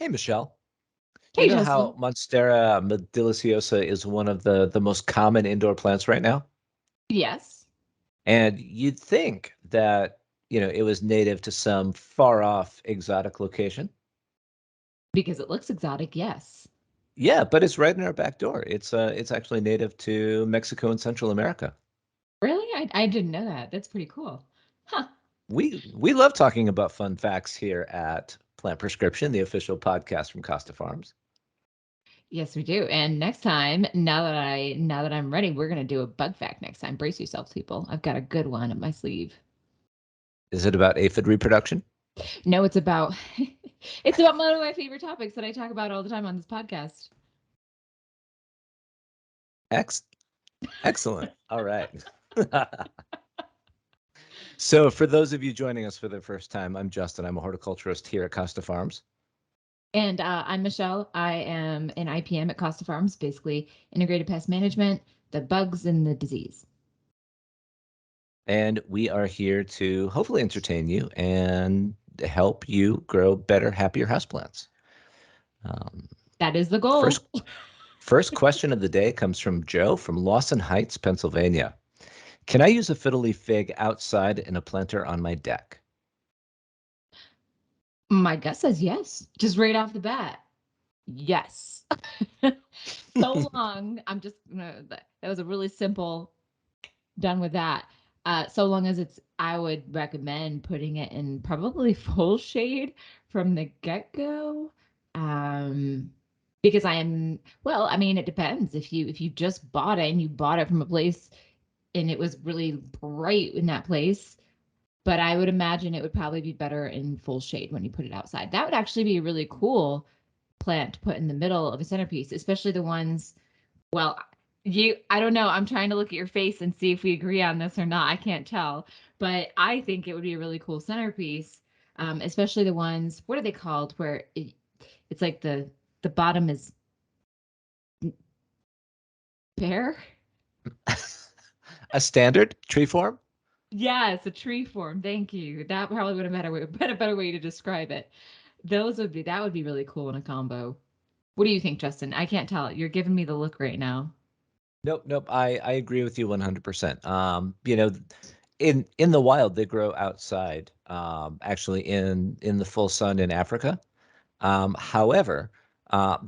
Hey, Michelle. You Hey, know how Justin. Monstera deliciosa is one of the most common indoor plants right now? Yes, And you'd think that, it was native to some far off exotic location. because it looks exotic, yes. Yeah, but it's right in our back door. It's actually native to Mexico and Central America. Really? I didn't know that. That's pretty cool. Huh. We love talking about fun facts here at Plant Prescription, the official podcast from Costa Farms. Yes, we do. And next time, now that I'm ready, we're gonna do a bug fact next time. Brace yourselves, people. I've got a good one up my sleeve. Is it about aphid reproduction? No, it's about it's about one of my favorite topics that I talk about all the time on this podcast. Ex Excellent. All right. So, for those of you joining us for the first time, I'm Justin. I'm a horticulturist here at Costa Farms, And I'm Michelle. I am an IPM at Costa Farms, basically integrated pest management, the bugs and the disease. and we are here to hopefully entertain you and help you grow better, happier houseplants. Um, That is the goal. first, first question of the day comes from Joe from Lawson Heights, Pennsylvania. Can I use a Fiddleleaf Fig outside in a planter on my deck? My guess says yes, just right off the bat. Yes. So long. I'm just that was a really simple done with that. So long as I would recommend putting it in probably full shade from the get-go. Um, because well, I mean, it depends. If you just bought it and you bought it from a place and it was really bright in that place, but I would imagine it would probably be better in full shade when you put it outside. That would actually be really cool plant to put in the middle of a centerpiece, especially the ones, well, I don't know. I'm trying to look at your face and see if we agree on this or not. I can't tell, but I think it would be a really cool centerpiece, especially the ones, what are they called? Where it's like the bottom is bare. A standard tree form? Yeah, it's a tree form. Thank you. That probably would have been a better way to describe it. That would be really cool in a combo. What do you think, Justin? I can't tell. You're giving me the look right now. Nope, nope. I agree with you 100%. In the wild, they grow outside, actually in the full sun in Africa. However,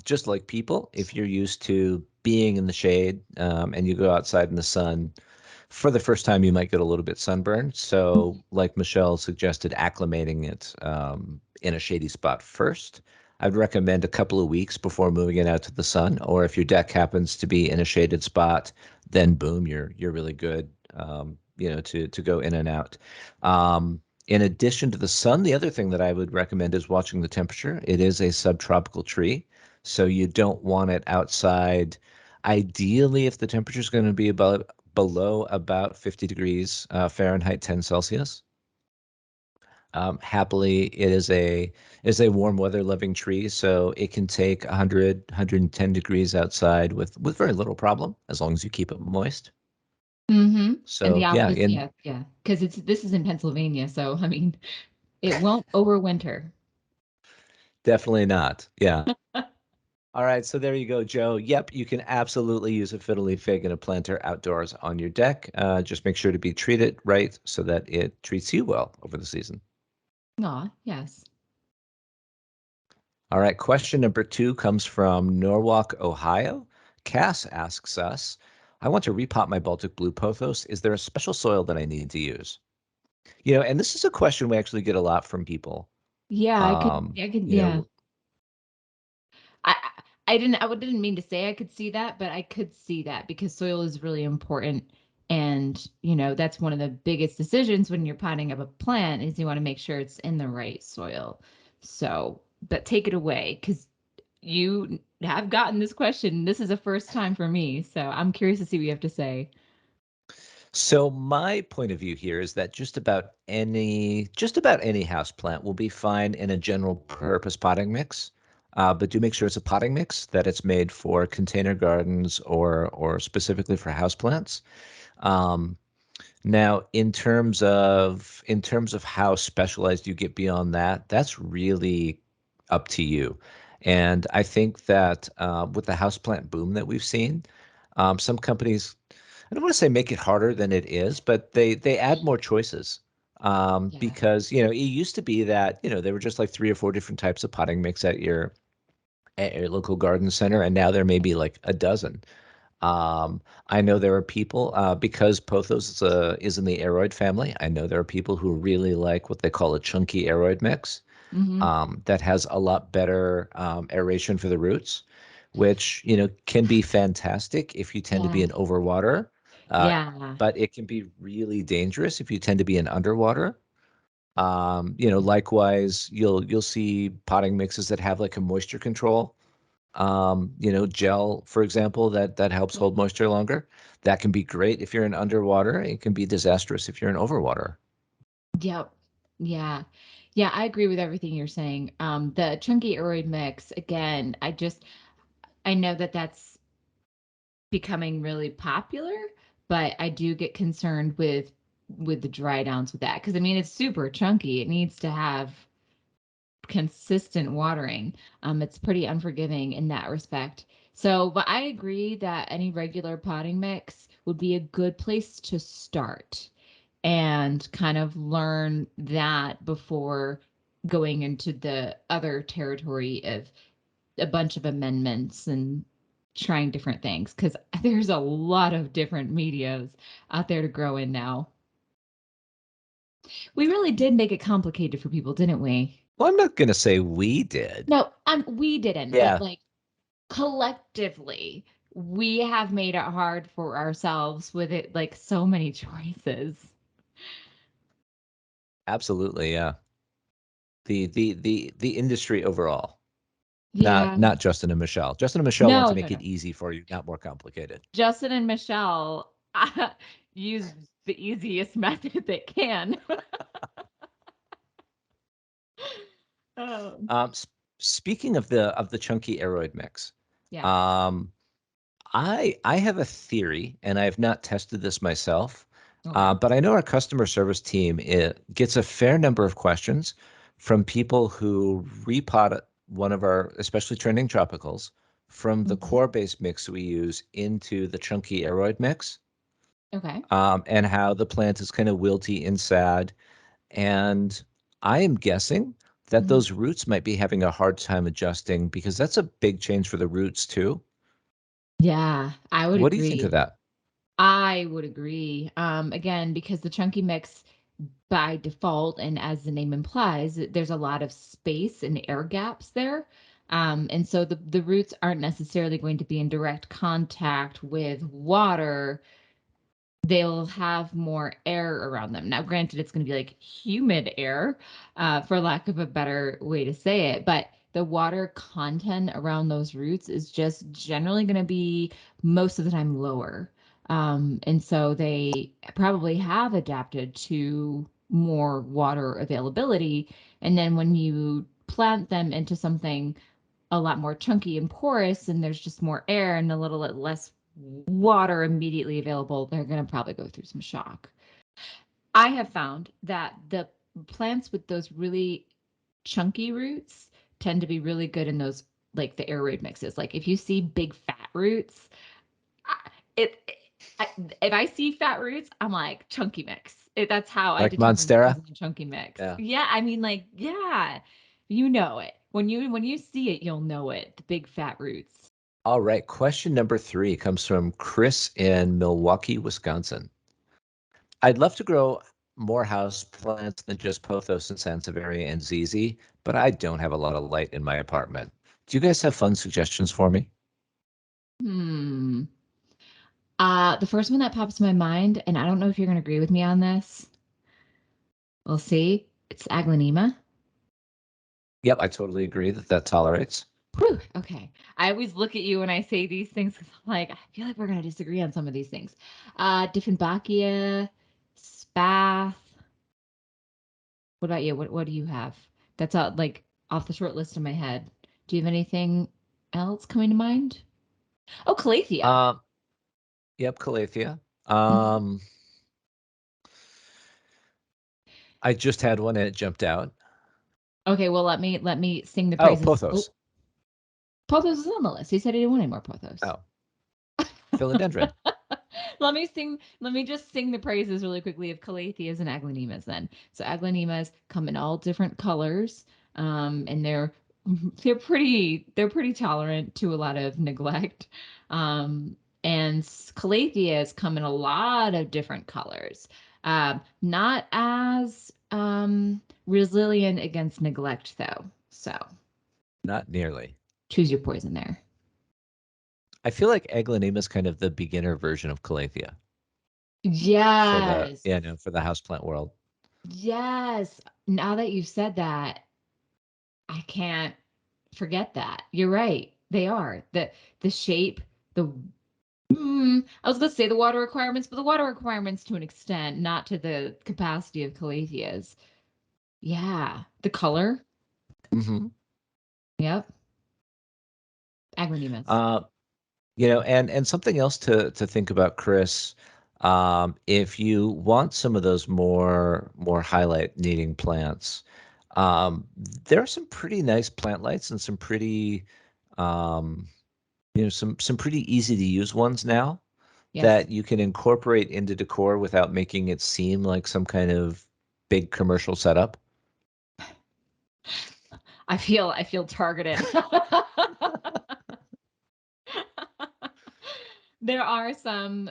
just like people, if you're used to being in the shade, and you go outside in the sun, for the first time, you might get a little bit sunburned. So, like Michelle suggested, acclimating it in a shady spot first. I'd recommend a couple of weeks before moving it out to the sun. Or if your deck happens to be in a shaded spot, then boom, you're really good. To go in and out. In addition to the sun, the other thing that I would recommend is watching the temperature. It is a subtropical tree, so you don't want it outside. Ideally, if the temperature is going to be about below about 50 degrees Fahrenheit, 10 Celsius. Happily, it is a warm weather loving tree, so it can take 100, 110 degrees outside with very little problem as long as you keep it moist. Mm-hmm. And the So yeah, opposite, in yeah, yeah. Because this is in Pennsylvania, so I mean, it won't overwinter. definitely not. Yeah. All right, so there you go, Joe. Yep, you can absolutely use a fiddly fig in a planter outdoors on your deck. Just make sure to be treated right so that it treats you well over the season. Aw, yes. All right, question number 2 comes from Norwalk, Ohio. Cass asks us, I want to repot my Baltic Blue Pothos. Is there a special soil that I need to use? And this is a question we actually get a lot from people. Yeah, Um, you yeah. know, I didn't mean to say I could see that, but I could see that because soil is really important. And, that's one of the biggest decisions when you're potting up a plant is you want to make sure it's in the right soil. So, but take it away because you have gotten this question. This is a first time for me. So I'm curious to see what you have to say. So my point of view here is that just about any house plant will be fine in a general purpose potting mix. But do make sure it's a potting mix, that it's made for container gardens or specifically for house plants. Um, Now, in terms of how specialized you get beyond that, that's really up to you. And I think that with the houseplant boom that we've seen, some companies, I don't want to say make it harder than it is, but they add more choices. Yeah. Because it used to be that there were just like 3 or 4 different types of potting mix at your local garden center, and now there may be like a dozen. I know there are people because pothos is in the Aroid family. I know there are people who really like what they call a chunky Aroid mix Hmm. that has a lot better aeration for the roots, which can be fantastic if you tend to be Yeah. an overwater, uh, Yeah. but it can be really dangerous if you tend to be an underwater. Yeah. Likewise, you'll see potting mixes that have like a moisture control, gel, for example, that helps Yeah. hold moisture longer. That can be great if you're in underwater. It can be disastrous if you're in overwater. Yep. Yeah. Yeah, I agree with everything you're saying. The chunky aroid mix, again, I know that that's becoming really popular, but I do get concerned with the dry downs with that. Because I mean it's super chunky. It needs to have consistent watering. It's pretty unforgiving in that respect. So, but I agree that any regular potting mix would be a good place to start and kind of learn that before going into the other territory of a bunch of amendments and trying different things because there's a lot of different medias out there to grow in now. We really did make it complicated for people, didn't we? Well, I'm not going to say we did. No, we didn't, but Yeah, like collectively, we have made it hard for ourselves with it, like so many choices. absolutely. Yeah. The industry overall, not Yeah. not Justin and Michelle. Justin and Michelle want No, to no, make no. it easy for you, not more complicated. Justin and Michelle use the easiest method they can. Oh, Um, s- Speaking of the chunky aeroid mix, yeah. um, I have a theory, and I have not tested this myself, Okay. but I know our customer service team gets a fair number of questions from people who repot one of our especially trending tropicals from the Mhm. coir-based mix we use into the chunky aeroid mix, Okay. and how the plant is kind of wilty and sad. And I am guessing that Mhm. those roots might be having a hard time adjusting because that's a big change for the roots too. Yeah, I would What do you think of agree. that? I would agree. Again, because the chunky mix by default, and as the name implies, there's a lot of space and air gaps there. And so the roots aren't necessarily going to be in direct contact with water. They'll have more air around them. Now, granted, it's going to be like humid air, for lack of a better way to say it, but the water content around those roots is just generally going to be most of the time lower. And so they probably have adapted to more water availability. And then when you plant them into something a lot more chunky and porous and there's just more air and a little less water immediately available, they're going to probably go through some shock. I have found that the plants with those really chunky roots tend to be really good in those, like the air root mixes. Like if you see big fat roots, it, I, if I see fat roots, I'm like chunky mix. That's how I Like determine this Monstera? is a chunky mix. Yeah. Yeah, I mean, like, yeah, you know it when you see it, you'll know it. The big fat roots. All right. Question number 3 comes from Chris in Milwaukee, Wisconsin. I'd love to grow more house plants than just pothos and sansevieria and ZZ, but I don't have a lot of light in my apartment. Do you guys have fun suggestions for me? Hmm. The first one that pops to my mind, and I don't know if you're going to agree with me on this. We'll see. It's aglaonema. Yep, I totally agree that that tolerates. Whew, okay. I always look at you when I say these things because I'm like, I feel like we're going to disagree on some of these things. Dieffenbachia, Spath. What about you? What do you have? That's out like off the short list in my head. Do you have anything else coming to mind? Oh, Calathea. Um, yep, Calathea. Mhm. Um, I just had one and it jumped out. Okay, well let me sing the Oh, praises. Oh, pothos. pothos is on the list. He said he didn't want any more pothos. Oh, philodendron. Let me just sing the praises really quickly of calatheas and aglaonemas then. So aglaonemas come in all different colors, and they're pretty tolerant to a lot of neglect. And calatheas come in a lot of different colors. Not as resilient against neglect though. So Not nearly. choose your poison there. I feel like aglaonema is kind of the beginner version of calathea for the Yes. for the houseplant world. Yes. Now that you've said that, I can't forget that. You're right. They are. The shape, the I was gonna say the water requirements, but the water requirements to an extent, not to the capacity of calatheas. Yeah. The color. Hmm. Yep. Agrinemas. Uh, and something else to think about, Chris. If you want some of those more highlight needing plants, um, there are some pretty nice plant lights and some pretty um, some pretty easy to use ones now Yes. that you can incorporate into decor without making it seem like some kind of big commercial setup. I feel targeted. There are some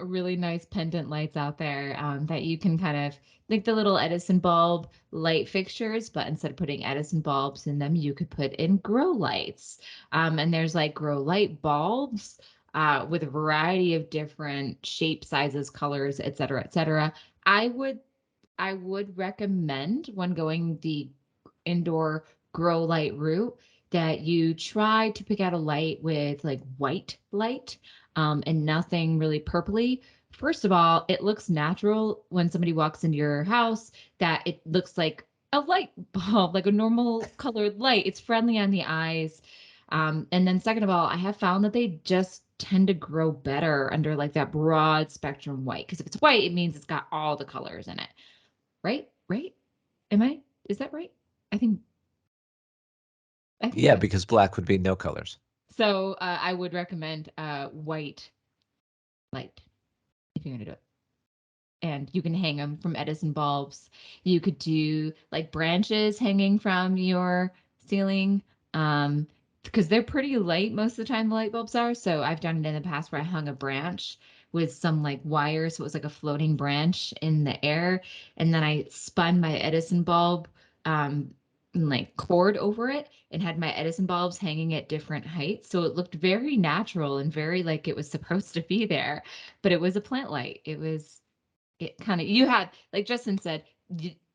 really nice pendant lights out there that you can kind of like the little Edison bulb light fixtures, but instead of putting Edison bulbs in them, you could put in grow lights. And there's like grow light bulbs with a variety of different shapes, sizes, colors, et cetera, et cetera. I would I would recommend when going the indoor grow light route that you try to pick out a light with like white light and nothing really purpley. First of all, it looks natural when somebody walks into your house that it looks like a light bulb, like a normal colored light. It's friendly on the eyes. And then second of all, I have found that they just tend to grow better under like that broad spectrum white. Because if it's white, it means it's got all the colors in it. Right? Right? Am I? Is that right? I think I think Yeah, so. because black would be no colors. So I would recommend white light if you're gonna do it. And you can hang them from Edison bulbs. You could do like branches hanging from your ceiling, because they're pretty light most of the time. The light bulbs are. So I've done it in the past where I hung a branch with some like wire, so it was like a floating branch in the air, and then I spun my Edison bulb, and like cord over it, and had my Edison bulbs hanging at different heights, so it looked very natural and very like it was supposed to be there, but it was a plant light. It kind of you had like Justin said,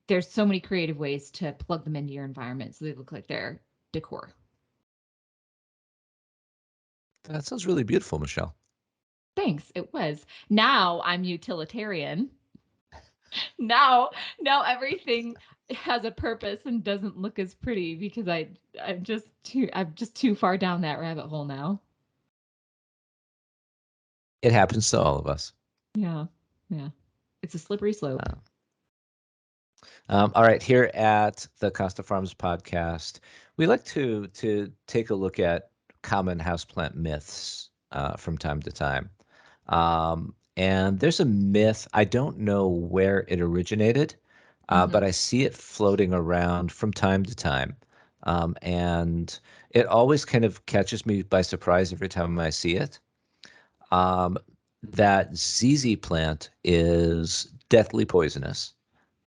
there's so many creative ways to plug them into your environment so they look like they're decor. That sounds really beautiful, Michelle. Thanks. It was. Now I'm utilitarian. Now now everything has a purpose and doesn't look as pretty because I'm just too far down that rabbit hole now. It happens to all of us. Yeah. Yeah. It's a slippery slope. Uh, all right, here at the Costa Farms podcast, we like to take a look at common houseplant myths from time to time. And there's a myth, I don't know where it originated, but Mhm. I see it floating around from time to time. And it always kind of catches me by surprise every time I see it. Um, that ZZ plant is deathly poisonous.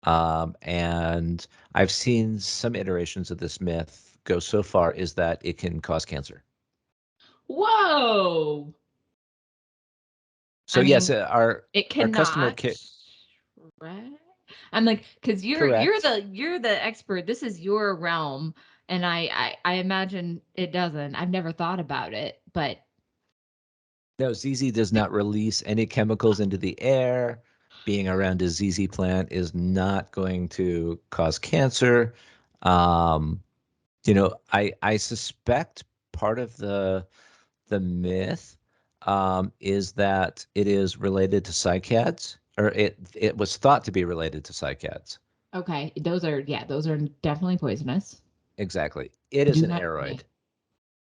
And I've seen some iterations of this myth go so far is that it can cause cancer. Whoa. So I yes, mean, it our customer cannot. Right? I'm like, because you're correct. the expert. This is your realm, and I imagine it doesn't. I've never thought about it, but No, ZZ does not release any chemicals into the air. Being around a ZZ plant is not going to cause cancer. Um, I suspect part of the myth is that it is related to cycads, or it was thought to be related to cycads. Okay. Those are definitely poisonous. Exactly. It is Do an not aroid. say.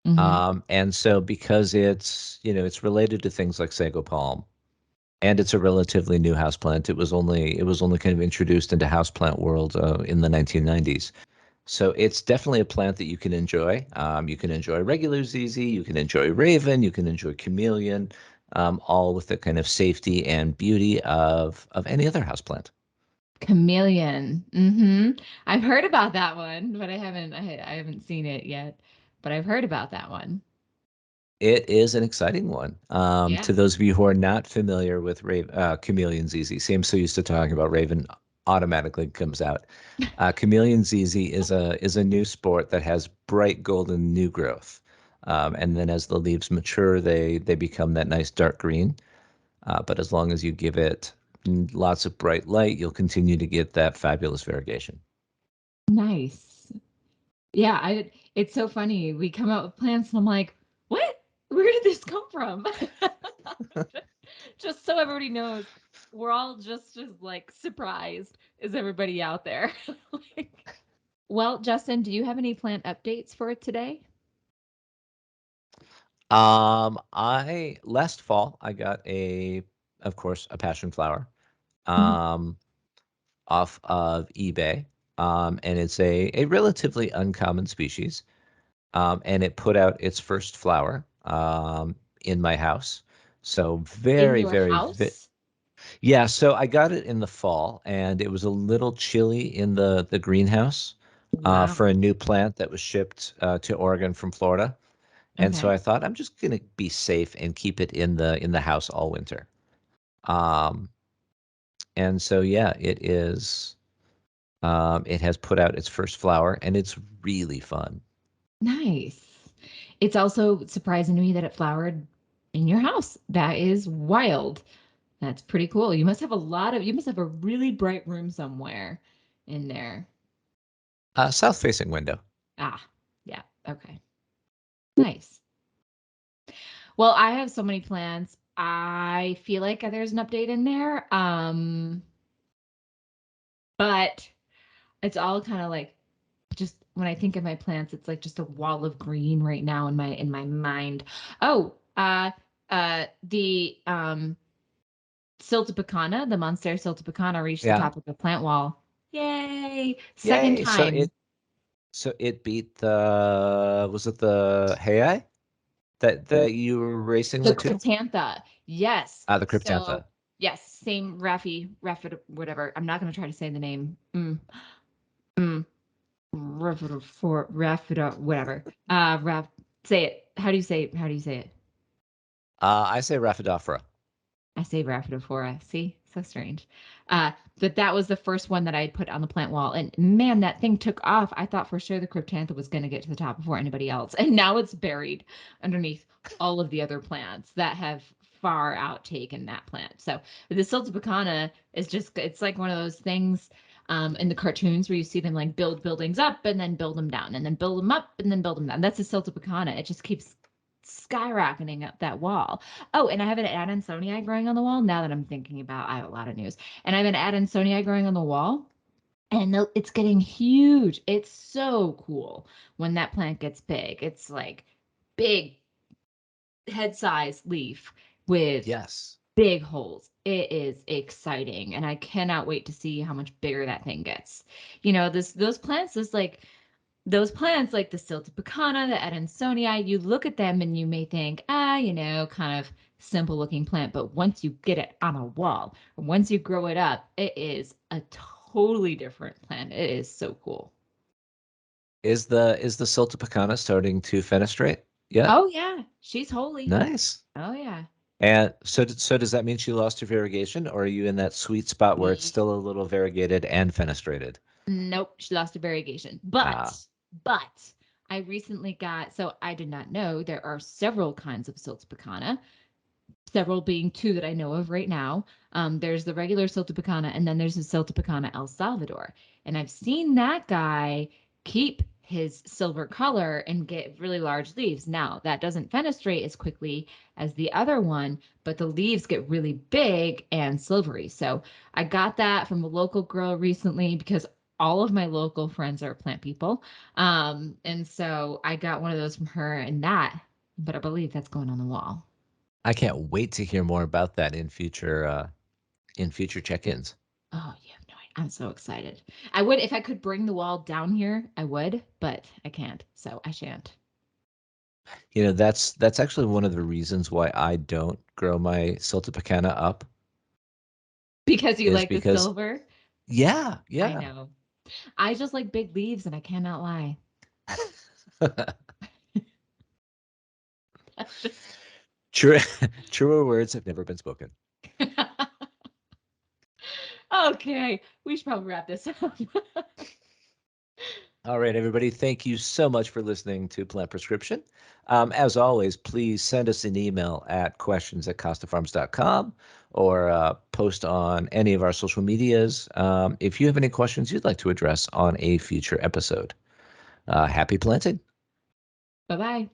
Mm-hmm. And so because it's related to things like sago palm, and it's a relatively new houseplant. It was only kind of introduced into houseplant world in the 1990s. So it's definitely a plant that you can enjoy. You can enjoy regular ZZ, you can enjoy Raven, you can enjoy Chameleon, all with the kind of safety and beauty of any other houseplant. Chameleon. Mm-hmm. I've heard about that one, but I haven't seen it yet. But I've heard about that one. It is an exciting one. Yeah. To those of you who are not familiar with Chameleon ZZ, see, I'm so used to talking about Raven, automatically comes out. Chameleon ZZ is a new sport that has bright golden new growth, and then as the leaves mature, they become that nice dark green. But as long as you give it lots of bright light, you'll continue to get that fabulous variegation. Nice. Yeah, it's so funny. We come out with plants and I'm like, what? Where did this come from? Just so everybody knows, we're all just as like surprised as everybody out there. Like, well, Justin, do you have any plant updates for today? I last fall I got of course, a passion flower. Mhm. Um, Off of eBay. And it's a relatively uncommon species. And it put out its first flower in my house. So In very, your very, house? yeah. So I got it in the fall, and it was a little chilly in the greenhouse for a Wow. new plant that was shipped to Oregon from Florida. And so Okay. I thought I'm just gonna be safe and keep it in the house all winter. Um, and so yeah, it has put out its first flower, and it's really fun. Nice. It's also surprising to me that it flowered in your house. That is wild. That's pretty cool. You must have a really bright room somewhere in there. South facing window. Ah, yeah. Okay. Nice. Well, I have so many plans. I feel like there's an update in there. But it's all kind of like just when I think of my plants, it's like just a wall of green right now in my mind. Oh, the Siltepecana, the Monstera Siltepecana reached the Yeah. top of the plant wall. Yay! Second Yay. So time. it beat the was it the Hey that you were racing The with too? Cryptantha. Yes. The So Cryptantha. yes, same Raffid, whatever. I'm not gonna try to say the name. Mm, Raffida, whatever. Say it. How do you say it? I say Rhaphidophora. I say Rhaphidophora. See, so strange. But that was the first one that I had put on the plant wall, and man, that thing took off. I thought for sure the Cryptantha was going to get to the top before anybody else, and now it's buried underneath all of the other plants that have far outtaken that plant. So the Siltepecana is it's like one of those things in the cartoons where you see them like build buildings up and then build them down and then build them up and then build them down. That's a Siltepecana. It just keeps skyrocketing up that wall. Oh, and I have an Adansonii growing on the wall. Now that I'm thinking about, I have a lot of news, and I have an Adansonii growing on the wall, and it's getting huge. It's so cool when that plant gets big. It's like big head size leaf with Yes. big holes. It is exciting, and I cannot wait to see how much bigger that thing gets. Those plants like the Siltepecana, the Adansonii, you look at them and you may think, kind of simple looking plant. But once you get it on a wall, or once you grow it up, it is a totally different plant. It is so cool. Is the Siltepecana starting to fenestrate yet? Oh yeah, she's holy. Nice. Oh yeah. And so does that mean she lost her variegation, or are you in that sweet spot where it's E- still a little variegated and fenestrated? Nope, she lost a variegation. Ah, But I recently got, so I did not know there are several kinds of Siltepecana, several being two that I know of right now. There's the regular Siltepecana, and then there's the Siltepecana El Salvador. And I've seen that guy keep his silver color and get really large leaves. Now, that doesn't fenestrate as quickly as the other one, but the leaves get really big and silvery. So I got that from a local grower recently because all of my local friends are plant people. And so I got one of those from her, and that, but I believe that's going on the wall. I can't wait to hear more about that in future check-ins. Oh, you have no idea. I'm so excited. I would, if I could bring the wall down here, I would, but I can't. So I shan't. You know, that's actually one of the reasons why I don't grow my Siltepecana up Because you is like the because silver? yeah, I yeah. know. I just like big leaves and I cannot lie. That's just True, truer words have never been spoken. okay. We should probably wrap this up. All right, everybody, thank you so much for listening to Plant Prescription. As always, please send us an email at questions@costafarms.com or post on any of our social medias if you have any questions you'd like to address on a future episode. Happy planting. Bye bye.